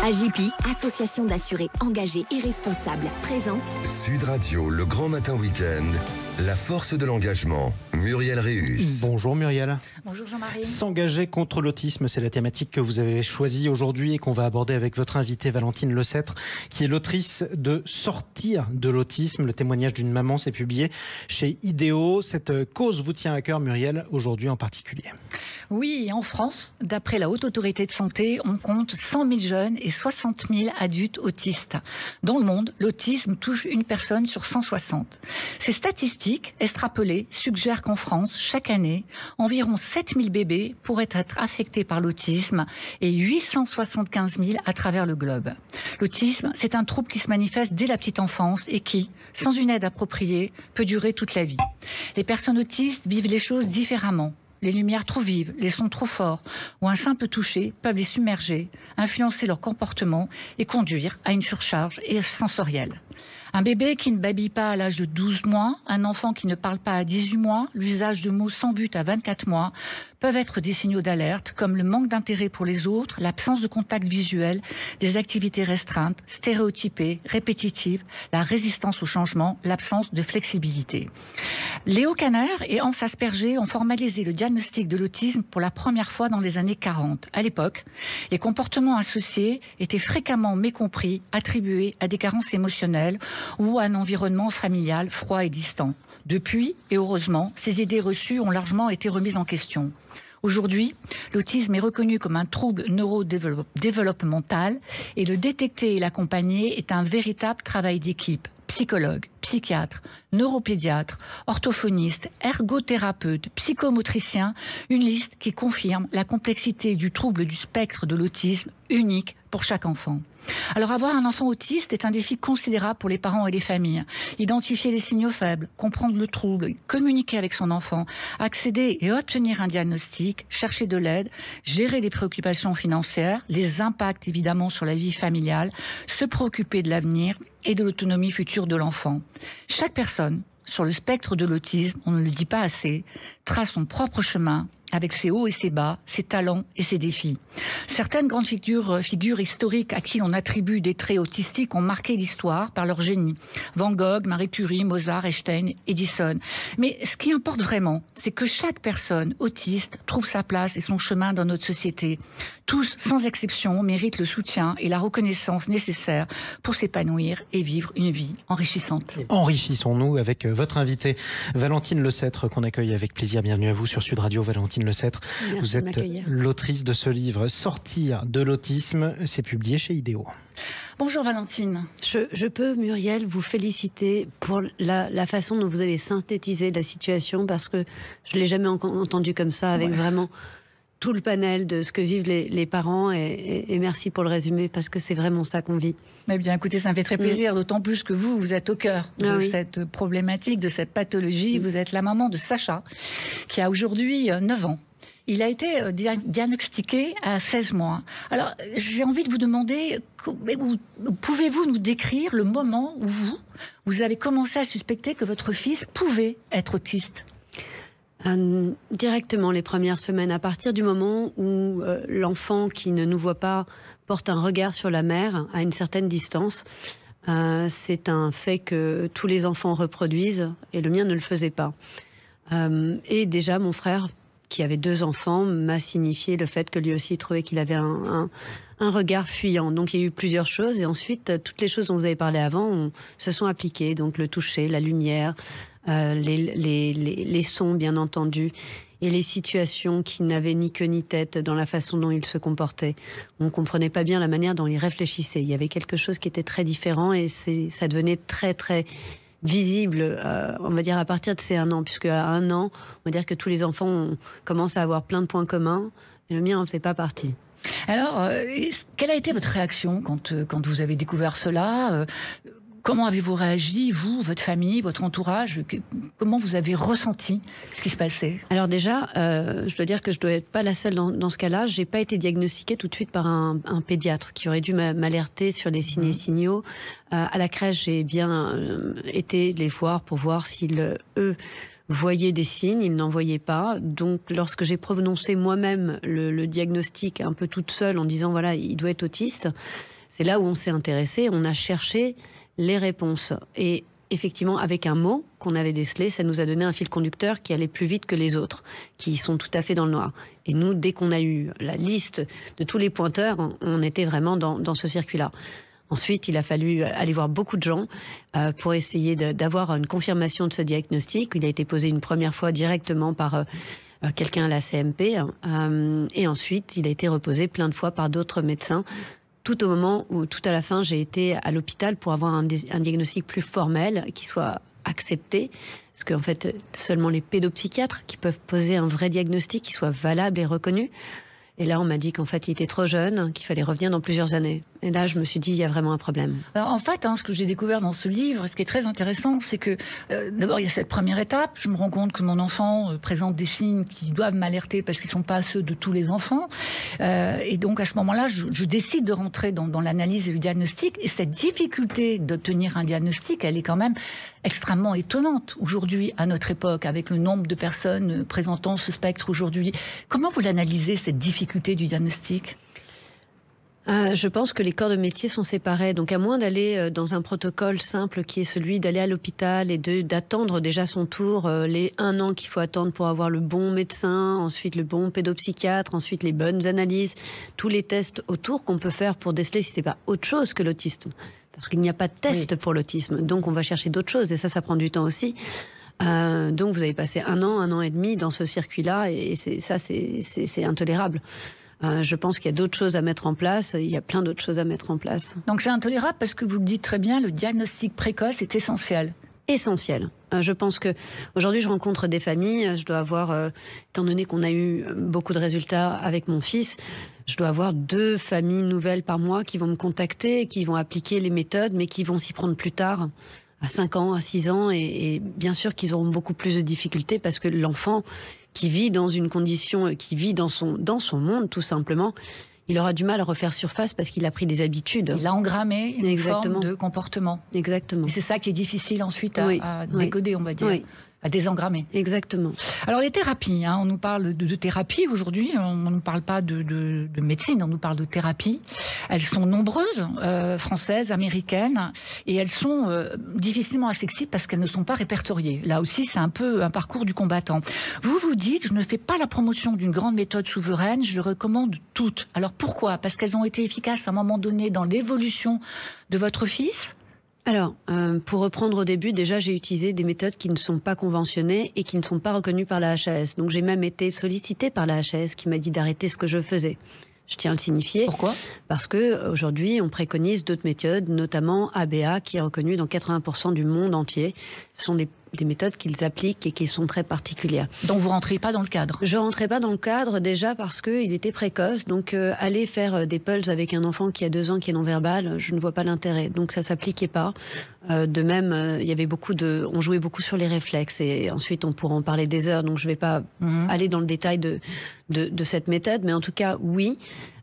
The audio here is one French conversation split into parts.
AJPI, association d'assurés engagés et responsables, présente Sud Radio, le grand matin week-end, la force de l'engagement. Muriel Réus. Bonjour Muriel. Bonjour Jean-Marie. S'engager contre l'autisme, c'est la thématique que vous avez choisie aujourd'hui et qu'on va aborder avec votre invitée Valentine Lecêtre, qui est l'autrice de Sortir de l'autisme. Le témoignage d'une maman s'est publié chez Idéo. Cette cause vous tient à cœur, Muriel, aujourd'hui en particulier. Oui, en France, d'après la Haute Autorité de Santé, on compte 100 000 jeunes et 60 000 adultes autistes. Dans le monde, l'autisme touche une personne sur 160. Ces statistiques extrapolées suggèrent qu'en France, chaque année, environ 7 000 bébés pourraient être affectés par l'autisme et 875 000 à travers le globe. L'autisme, c'est un trouble qui se manifeste dès la petite enfance et qui, sans une aide appropriée, peut durer toute la vie. Les personnes autistes vivent les choses différemment. Les lumières trop vives, les sons trop forts ou un simple toucher peuvent les submerger, influencer leur comportement et conduire à une surcharge sensorielle. Un bébé qui ne babille pas à l'âge de 12 mois, un enfant qui ne parle pas à 18 mois, l'usage de mots sans but à 24 mois peuvent être des signaux d'alerte comme le manque d'intérêt pour les autres, l'absence de contact visuel, des activités restreintes, stéréotypées, répétitives, la résistance au changement, l'absence de flexibilité. Léo Kanner et Hans Asperger ont formalisé le diagnostic de l'autisme pour la première fois dans les années 40. À l'époque, les comportements associés étaient fréquemment mécompris, attribués à des carences émotionnelles ou à un environnement familial froid et distant. Depuis, et heureusement, ces idées reçues ont largement été remises en question. Aujourd'hui, l'autisme est reconnu comme un trouble neurodéveloppemental et le détecter et l'accompagner est un véritable travail d'équipe. Psychologues, psychiatres, neuropédiatres, orthophonistes, ergothérapeutes, psychomotriciens, une liste qui confirme la complexité du trouble du spectre de l'autisme unique pour chaque enfant. Alors avoir un enfant autiste est un défi considérable pour les parents et les familles. Identifier les signaux faibles, comprendre le trouble, communiquer avec son enfant, accéder et obtenir un diagnostic, chercher de l'aide, gérer les préoccupations financières, les impacts évidemment sur la vie familiale, se préoccuper de l'avenir et de l'autonomie future de l'enfant. Chaque personne sur le spectre de l'autisme, on ne le dit pas assez, trace son propre chemin avec ses hauts et ses bas, ses talents et ses défis. Certaines grandes figures historiques à qui l'on attribue des traits autistiques ont marqué l'histoire par leur génie. Van Gogh, Marie Curie, Mozart, Einstein, Edison. Mais ce qui importe vraiment, c'est que chaque personne autiste trouve sa place et son chemin dans notre société. Tous, sans exception, méritent le soutien et la reconnaissance nécessaires pour s'épanouir et vivre une vie enrichissante. Enrichissons-nous avec votre invitée Valentine Lecêtre, qu'on accueille avec plaisir. Bienvenue à vous sur Sud Radio, Valentine Lecêtre. Merci. Vous êtes l'autrice de ce livre Sortir de l'autisme, c'est publié chez Idéo. Bonjour Valentine. Je peux, Muriel, vous féliciter pour la façon dont vous avez synthétisé la situation, parce que je ne l'ai jamais entendu comme ça, avec vraiment tout le panel de ce que vivent les parents, et merci pour le résumé, parce que c'est vraiment ça qu'on vit. Mais bien, écoutez, ça me fait très plaisir, d'autant plus que vous êtes au cœur de cette problématique, de cette pathologie. Vous êtes la maman de Sacha, qui a aujourd'hui 9 ans. Il a été diagnostiqué à 16 mois. Alors, j'ai envie de vous demander, pouvez-vous nous décrire le moment où vous avez commencé à suspecter que votre fils pouvait être autiste ? Directement, les premières semaines, à partir du moment où l'enfant qui ne nous voit pas porte un regard sur la mère à une certaine distance. C'est un fait que tous les enfants reproduisent, et le mien ne le faisait pas. Et déjà, mon frère, qui avait 2 enfants, m'a signifié le fait que lui aussi trouvait qu'il avait un regard fuyant. Donc il y a eu plusieurs choses, et ensuite toutes les choses dont vous avez parlé avant se sont appliquées. Donc le toucher, la lumière, les sons bien entendu, et les situations qui n'avaient ni queue ni tête dans la façon dont il se comportait. On ne comprenait pas bien la manière dont il réfléchissait. Il y avait quelque chose qui était très différent, et ça devenait très très visible, on va dire à partir de ces 1 an, puisque à 1 an, on va dire que tous les enfants commencent à avoir plein de points communs, et le mien n'en faisait pas partie. Alors, quelle a été votre réaction quand vous avez découvert cela ? Comment avez-vous réagi, vous, votre famille, votre entourage ? Comment vous avez ressenti ce qui se passait ? Alors déjà, je dois dire que je dois être pas la seule dans ce cas-là. J'ai pas été diagnostiquée tout de suite par un pédiatre qui aurait dû m'alerter sur les signes et signaux. À la crèche, j'ai bien été les voir pour voir s'ils, eux, voyaient des signes. Ils n'en voyaient pas. Donc, lorsque j'ai prononcé moi-même le diagnostic un peu toute seule en disant, voilà, il doit être autiste, C'est là où on s'est intéressé, on a cherché les réponses. Et effectivement, avec un mot qu'on avait décelé, ça nous a donné un fil conducteur qui allait plus vite que les autres, qui sont tout à fait dans le noir. Et nous, dès qu'on a eu la liste de tous les pointeurs, on était vraiment dans ce circuit-là. Ensuite, il a fallu aller voir beaucoup de gens pour essayer d'avoir une confirmation de ce diagnostic. Il a été posé une première fois directement par quelqu'un à la CMP. Et ensuite, il a été reposé plein de fois par d'autres médecins. Tout au moment où, tout à la fin, j'ai été à l'hôpital pour avoir un diagnostic plus formel qui soit accepté. Parce qu'en fait, seulement les pédopsychiatres qui peuvent poser un vrai diagnostic qui soit valable et reconnu. Et là, on m'a dit qu'en fait, il était trop jeune, qu'il fallait revenir dans plusieurs années. Et là, je me suis dit, il y a vraiment un problème. Alors, en fait, ce que j'ai découvert dans ce livre, ce qui est très intéressant, c'est que d'abord, il y a cette première étape. Je me rends compte que mon enfant présente des signes qui doivent m'alerter parce qu'ils ne sont pas ceux de tous les enfants. Et donc, à ce moment-là, je décide de rentrer dans l'analyse et le diagnostic. Et cette difficulté d'obtenir un diagnostic, elle est quand même extrêmement étonnante. Aujourd'hui, à notre époque, avec le nombre de personnes présentant ce spectre aujourd'hui, comment vous l'analysez, cette difficulté du diagnostic ? Je pense que les corps de métier sont séparés. Donc, à moins d'aller dans un protocole simple qui est celui d'aller à l'hôpital et d'attendre déjà son tour, les 1 an qu'il faut attendre pour avoir le bon médecin, ensuite le bon pédopsychiatre, ensuite les bonnes analyses, tous les tests autour qu'on peut faire pour déceler si c'est pas autre chose que l'autisme. Parce qu'il n'y a pas de test pour l'autisme. Donc, on va chercher d'autres choses et ça prend du temps aussi. Donc, vous avez passé 1 an et demi dans ce circuit-là et c'est intolérable. Je pense qu'il y a d'autres choses à mettre en place. Il y a plein d'autres choses à mettre en place. Donc c'est intolérable parce que vous le dites très bien, le diagnostic précoce est essentiel. Essentiel. Je pense que aujourd'hui, je rencontre des familles. Je dois avoir, étant donné qu'on a eu beaucoup de résultats avec mon fils, je dois avoir 2 familles nouvelles par mois qui vont me contacter, qui vont appliquer les méthodes, mais qui vont s'y prendre plus tard, à 5 ans, à 6 ans. Et bien sûr qu'ils auront beaucoup plus de difficultés parce que l'enfant qui vit dans une condition, qui vit dans son monde, tout simplement, il aura du mal à refaire surface parce qu'il a pris des habitudes. Il a engrammé une forme de comportement. Exactement. Et c'est ça qui est difficile ensuite à décoder, on va dire. Oui. À désengrammer. Exactement. Alors les thérapies, on nous parle de thérapie aujourd'hui, on ne nous parle pas de médecine, on nous parle de thérapie. Elles sont nombreuses, françaises, américaines, et elles sont difficilement accessibles parce qu'elles ne sont pas répertoriées. Là aussi, c'est un peu un parcours du combattant. Vous dites, je ne fais pas la promotion d'une grande méthode souveraine, je recommande toutes. Alors pourquoi ? Parce qu'elles ont été efficaces à un moment donné dans l'évolution de votre fils ? Alors, pour reprendre au début, déjà, j'ai utilisé des méthodes qui ne sont pas conventionnées et qui ne sont pas reconnues par la HAS. Donc, j'ai même été sollicitée par la HAS qui m'a dit d'arrêter ce que je faisais. Je tiens à le signifier. Pourquoi ? Parce que aujourd'hui, on préconise d'autres méthodes, notamment ABA, qui est reconnue dans 80% du monde entier. Ce sont des méthodes qu'ils appliquent et qui sont très particulières. Donc vous rentrez pas dans le cadre ? Je rentrais pas dans le cadre déjà parce qu'il était précoce. Donc aller faire des pulses avec un enfant qui a 2 ans qui est non-verbal, je ne vois pas l'intérêt. Donc ça s'appliquait pas. De même, il y avait on jouait beaucoup sur les réflexes et ensuite on pourra en parler des heures. Donc je vais pas aller dans le détail de cette méthode, mais en tout cas oui,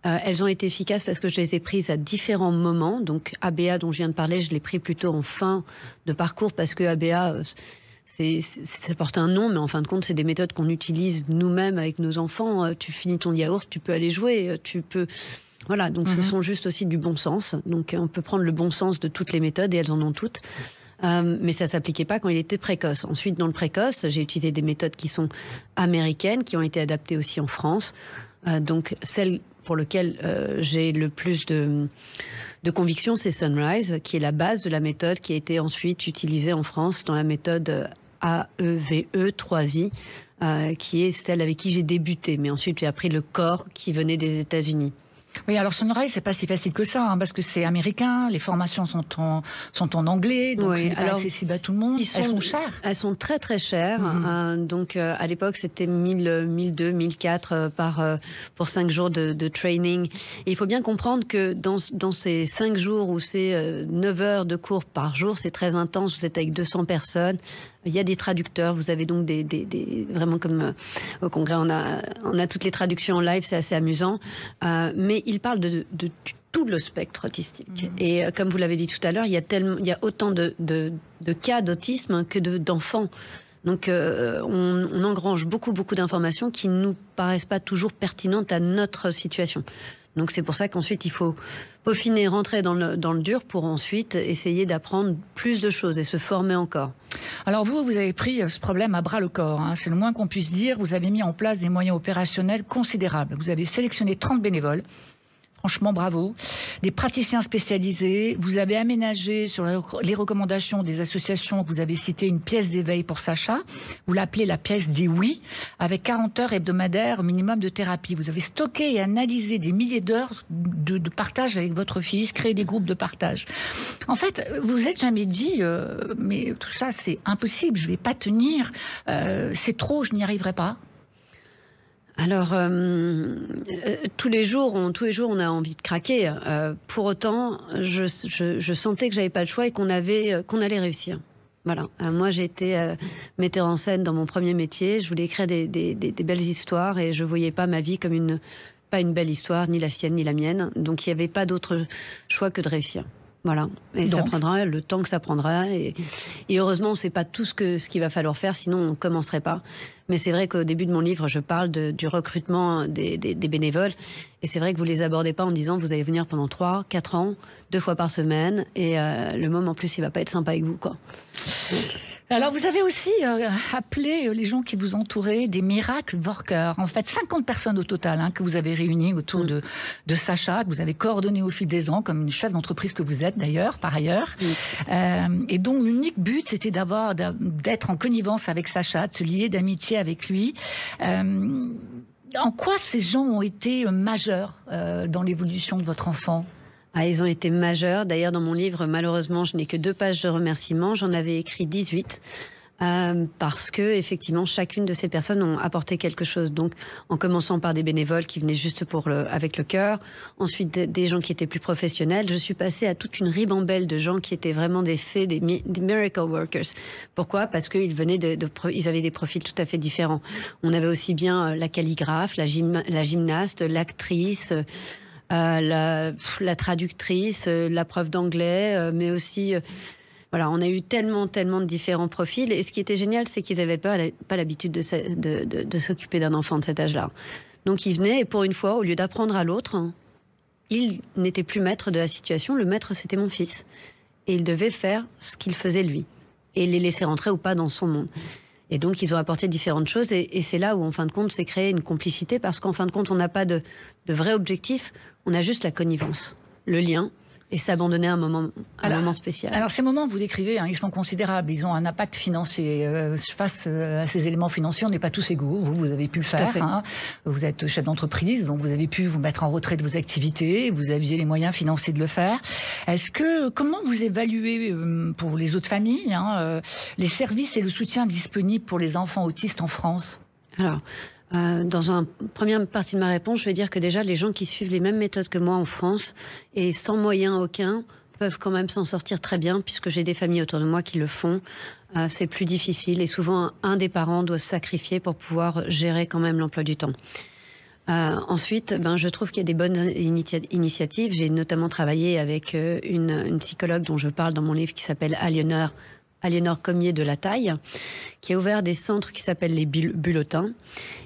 elles ont été efficaces parce que je les ai prises à différents moments. Donc ABA dont je viens de parler, je l'ai pris plutôt en fin de parcours parce que ABA ça porte un nom, mais en fin de compte, c'est des méthodes qu'on utilise nous-mêmes avec nos enfants. Tu finis ton yaourt, tu peux aller jouer, tu peux... Voilà, donc ce sont juste aussi du bon sens. Donc on peut prendre le bon sens de toutes les méthodes et elles en ont toutes. Mais ça ne s'appliquait pas quand il était précoce. Ensuite, dans le précoce, j'ai utilisé des méthodes qui sont américaines, qui ont été adaptées aussi en France. Donc celle pour laquelle j'ai le plus de conviction, c'est Sunrise, qui est la base de la méthode qui a été ensuite utilisée en France dans la méthode AEVE 3I, qui est celle avec qui j'ai débuté. Mais ensuite, j'ai appris le corps qui venait des États-Unis. Oui, alors Sunrise, c'est pas si facile que ça, parce que c'est américain, les formations sont en anglais, donc c'est pas accessible à tout le monde. Elles sont chères. Elles sont très très chères. Donc à l'époque, c'était 1000, 1002, 1004 pour 5 jours de training. Et il faut bien comprendre que dans ces 5 jours ou ces 9 heures de cours par jour, c'est très intense. Vous êtes avec 200 personnes. Il y a des traducteurs, vous avez donc vraiment comme au congrès, on a toutes les traductions en live, c'est assez amusant. Mais il parle de tout le spectre autistique. Et comme vous l'avez dit tout à l'heure, il y a autant de cas d'autisme que d'enfants. Donc on engrange beaucoup d'informations qui ne nous paraissent pas toujours pertinentes à notre situation. Donc c'est pour ça qu'ensuite il faut peaufiner, rentrer dans le dur pour ensuite essayer d'apprendre plus de choses et se former encore. Alors vous avez pris ce problème à bras le corps, hein, c'est le moins qu'on puisse dire. Vous avez mis en place des moyens opérationnels considérables. Vous avez sélectionné 30 bénévoles. Franchement, bravo. Des praticiens spécialisés. Vous avez aménagé sur les recommandations des associations que vous avez citées une pièce d'éveil pour Sacha. Vous l'appelez la pièce dit oui, avec 40 heures hebdomadaires minimum de thérapie. Vous avez stocké et analysé des milliers d'heures de partage avec votre fils, créé des groupes de partage. En fait, vous vous êtes jamais dit, mais tout ça c'est impossible, je vais pas tenir, c'est trop, je n'y arriverai pas. Alors, tous les jours, on a envie de craquer. Pour autant, je sentais que j'avais pas le choix et qu'on allait réussir. Voilà. Moi, j'ai été metteur en scène dans mon premier métier. Je voulais écrire des belles histoires et je voyais pas ma vie comme pas une belle histoire, ni la sienne, ni la mienne. Donc, il n'y avait pas d'autre choix que de réussir. Voilà. Et ça prendra le temps que ça prendra. Et heureusement, on ne sait pas tout ce qu'il va falloir faire, sinon on ne commencerait pas. Mais c'est vrai qu'au début de mon livre, je parle du recrutement des bénévoles. Et c'est vrai que vous ne les abordez pas en disant vous allez venir pendant 3, 4 ans, 2 fois par semaine. Et le môme, en plus, il ne va pas être sympa avec vous, quoi. Alors, vous avez aussi appelé les gens qui vous entouraient des miracle workers. En fait, 50 personnes au total que vous avez réunies autour de Sacha, que vous avez coordonné au fil des ans, comme une chef d'entreprise que vous êtes d'ailleurs, par ailleurs. Et dont l'unique but, c'était d'être en connivence avec Sacha, de se lier d'amitié avec lui. En quoi ces gens ont été majeurs dans l'évolution de votre enfant ? Ils ont été majeurs. D'ailleurs, dans mon livre, malheureusement, je n'ai que 2 pages de remerciements. J'en avais écrit 18 parce que, effectivement, chacune de ces personnes ont apporté quelque chose. Donc, en commençant par des bénévoles qui venaient juste avec le cœur, ensuite des gens qui étaient plus professionnels. Je suis passée à toute une ribambelle de gens qui étaient vraiment des fées, des miracle workers. Pourquoi ? Parce qu'ils venaient ils avaient des profils tout à fait différents. On avait aussi bien la calligraphe, la gymnaste, l'actrice. La traductrice, la prof d'anglais, mais aussi... voilà, on a eu tellement de différents profils. Et ce qui était génial, c'est qu'ils n'avaient pas l'habitude de s'occuper d'un enfant de cet âge-là. Donc ils venaient, et pour une fois, au lieu d'apprendre à l'autre, ils n'étaient plus maîtres de la situation. Le maître, c'était mon fils. Et il devait faire ce qu'il faisait lui. Et les laisser rentrer ou pas dans son monde. Et donc, ils ont apporté différentes choses. Et c'est là où, en fin de compte, s'est créée une complicité. Parce qu'en fin de compte, on n'a pas de vrai objectif. On a juste la connivence, le lien. Et s'abandonner à un moment spécial. Alors ces moments que vous décrivez, ils sont considérables. Ils ont un impact financier. Face à ces éléments financiers, on n'est pas tous égaux. Vous avez pu le faire. Vous êtes chef d'entreprise, donc vous avez pu vous mettre en retrait de vos activités. Vous aviez les moyens financiers de le faire. Comment vous évaluez pour les autres familles les services et le soutien disponibles pour les enfants autistes en France ? Alors, dans une première partie de ma réponse, je vais dire que déjà, les gens qui suivent les mêmes méthodes que moi en France et sans moyens aucun peuvent quand même s'en sortir très bien, puisque j'ai des familles autour de moi qui le font. C'est plus difficile et souvent, un des parents doit se sacrifier pour pouvoir gérer quand même l'emploi du temps. Ensuite, je trouve qu'il y a des bonnes initiatives. J'ai notamment travaillé avec une psychologue dont je parle dans mon livre qui s'appelle Aliénor Commier de la Taille, qui a ouvert des centres qui s'appellent les Bulletins.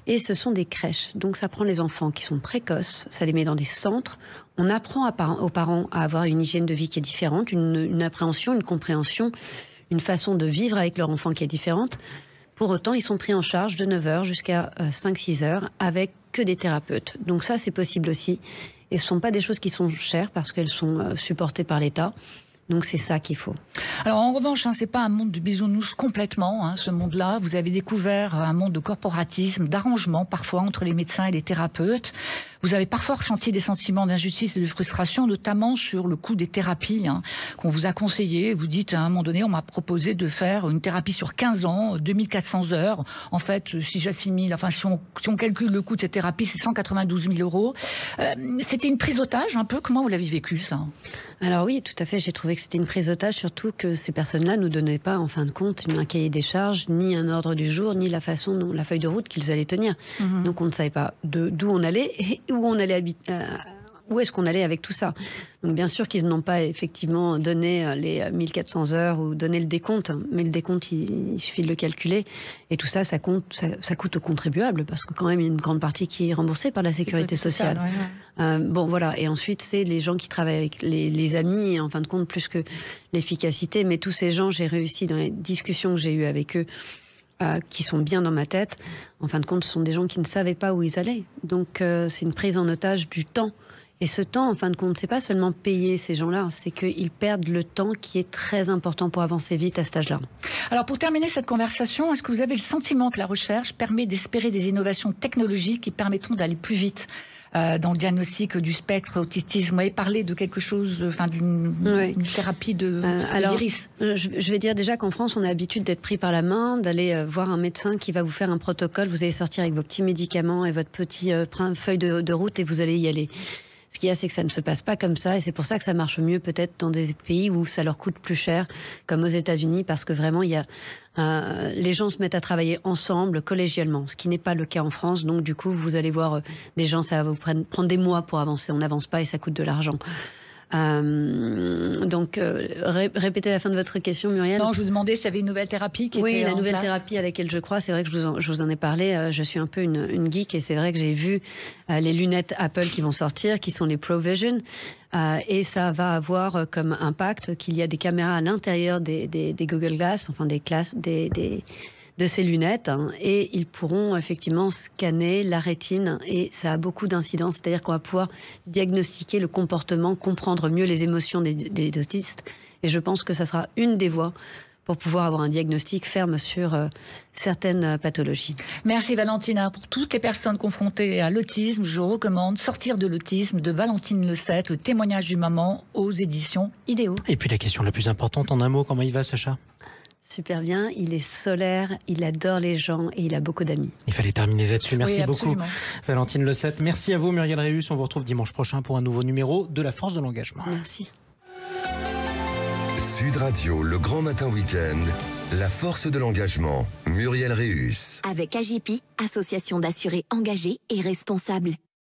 Et ce sont des crèches. Donc ça prend les enfants qui sont précoces, ça les met dans des centres. On apprend aux parents à avoir une hygiène de vie qui est différente, une appréhension, une compréhension, une façon de vivre avec leur enfant qui est différente. Pour autant, ils sont pris en charge de 9h jusqu'à 5-6 heures avec que des thérapeutes. Donc ça, c'est possible aussi. Et ce ne sont pas des choses qui sont chères parce qu'elles sont supportées par l'État. Donc c'est ça qu'il faut. Alors en revanche, c'est pas un monde de bisounours complètement, ce monde-là. Vous avez découvert un monde de corporatisme, d'arrangement parfois entre les médecins et les thérapeutes. Vous avez parfois ressenti des sentiments d'injustice et de frustration, notamment sur le coût des thérapies qu'on vous a conseillé. Vous dites à un moment donné, on m'a proposé de faire une thérapie sur 15 ans, 2400 heures. En fait, si j'assimile, si on calcule le coût de cette thérapie, c'est 192 000 euros. C'était une prise d'otage un peu. Comment vous l'avez vécu, ça ? Alors oui, tout à fait. J'ai trouvé que c'était une prise d'otage, surtout que ces personnes-là ne nous donnaient pas, en fin de compte, un cahier des charges, ni un ordre du jour, ni la feuille de route qu'ils allaient tenir. Donc on ne savait pas d'où on allait et où on allait où est-ce qu'on allait avec tout ça. Donc bien sûr qu'ils n'ont pas effectivement donné les 1400 heures ou donné le décompte, mais le décompte, il suffit de le calculer. Et tout ça, ça coûte aux contribuables, parce que quand même, il y a une grande partie qui est remboursée par la sécurité sociale. Bon, voilà. Et ensuite, c'est les gens qui travaillent avec les amis, en fin de compte, plus que l'efficacité. Mais tous ces gens, j'ai réussi dans les discussions que j'ai eues avec eux, qui sont bien dans ma tête. En fin de compte, ce sont des gens qui ne savaient pas où ils allaient. Donc, c'est une prise en otage du temps. Et ce temps, en fin de compte, c'est pas seulement payer ces gens-là, c'est qu'ils perdent le temps qui est très important pour avancer vite à cet âge-là. Alors, pour terminer cette conversation, est-ce que vous avez le sentiment que la recherche permet d'espérer des innovations technologiques qui permettront d'aller plus vite dans le diagnostic du spectre autisme? Vous avez parlé de quelque chose, d'une thérapie de l'iris. Je vais dire déjà qu'en France, on a l'habitude d'être pris par la main, d'aller voir un médecin qui va vous faire un protocole. Vous allez sortir avec vos petits médicaments et votre petite feuille de route et vous allez y aller. Ce qu'il y a, c'est que ça ne se passe pas comme ça, et c'est pour ça que ça marche mieux peut-être dans des pays où ça leur coûte plus cher, comme aux États-Unis, parce que vraiment, il y a les gens se mettent à travailler ensemble, collégialement, ce qui n'est pas le cas en France. Donc du coup, vous allez voir des gens, ça va vous prendre des mois pour avancer. On n'avance pas et ça coûte de l'argent. Donc, répétez la fin de votre question, Muriel. Non, je vous demandais s'il y avait une nouvelle thérapie qui était en place. Oui, la nouvelle thérapie à laquelle je crois, c'est vrai que je vous en ai parlé, je suis un peu une geek, et c'est vrai que j'ai vu les lunettes Apple qui vont sortir, qui sont les ProVision, et ça va avoir comme impact qu'il y a des caméras à l'intérieur des Google Glass, enfin de ces lunettes, et ils pourront effectivement scanner la rétine, et ça a beaucoup d'incidence, c'est-à-dire qu'on va pouvoir diagnostiquer le comportement, comprendre mieux les émotions des autistes, et je pense que ça sera une des voies pour pouvoir avoir un diagnostic ferme sur certaines pathologies. Merci Valentina. Pour toutes les personnes confrontées à l'autisme, je recommande Sortir de l'autisme de Valentine Lesette, le témoignage du maman, aux éditions Idéo. Et puis la question la plus importante, en un mot, comment il va, Sacha ? Super bien, il est solaire, il adore les gens et il a beaucoup d'amis. Il fallait terminer là-dessus. Merci beaucoup, Valentine Lesette. Merci à vous, Muriel Réus. On vous retrouve dimanche prochain pour un nouveau numéro de La Force de l'Engagement. Merci. Sud Radio, le grand matin week-end, La Force de l'Engagement, Muriel Réus. Avec AJP, association d'assurés engagés et responsables.